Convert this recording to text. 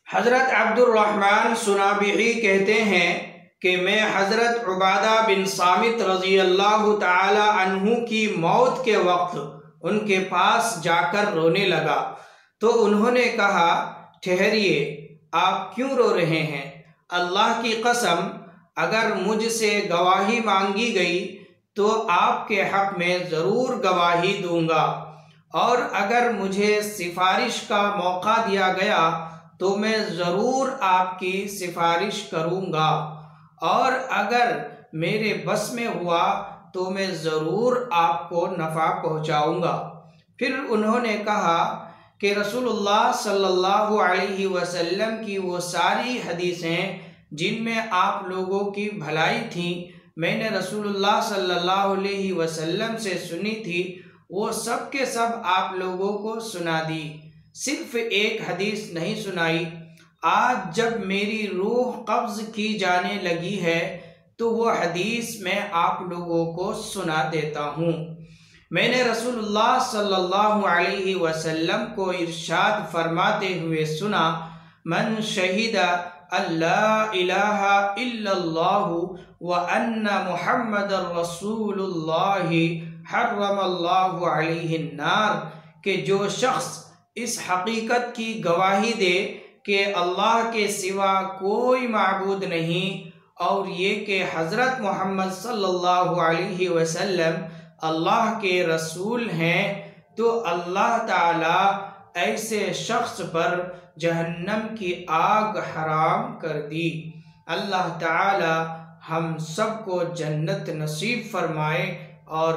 حضرت عبد الرحمن سنابحی کہتے ہیں کہ میں حضرت عبادہ بن صامت رضی اللہ تعالی عنہ کی موت کے وقت ان کے پاس جا کر رونے لگا تو انہوں نے کہا، ٹھہریے، آپ کیوں رو رہے ہیں؟ اللہ کی قسم، اگر مجھ سے گواہی مانگی گئی تو آپ کے حق میں ضرور گواہی دوں گا، اور اگر مجھے سفارش کا موقع دیا گیا تو میں ضرور آپ کی سفارش کروں گا، اور اگر میرے بس میں ہوا تو میں ضرور آپ کو نفع پہنچاؤں گا۔ پھر انہوں نے کہا کہ رسول اللہ صلی اللہ علیہ وسلم کی وہ ساری حدیثیں جن میں آپ لوگوں کی بھلائی تھی، میں نے رسول اللہ صلی اللہ علیہ وسلم سے سنی تھی، وہ سب کے سب آپ لوگوں کو سنا دی، صرف ایک حدیث نہیں سنائی۔ آج جب میری روح قبض کی جانے لگی ہے تو وہ حدیث میں آپ لوگوں کو سنا دیتا ہوں۔ میں نے رسول اللہ صلی اللہ علیہ وسلم کو ارشاد فرماتے ہوئے سنا، من شہد اللہ الہ الا اللہ وان محمد رسول اللہ حرم اللہ علیہ النار، کہ جو شخص اس حقیقت کی گواہی دے کہ اللہ کے سوا کوئی معبود نہیں، اور یہ کہ حضرت محمد صلی اللہ علیہ وسلم اللہ کے رسول ہیں، تو اللہ تعالی ایسے شخص پر جہنم کی آگ حرام کر دی۔ اللہ تعالی ہم سب کو جنت نصیب فرمائے اور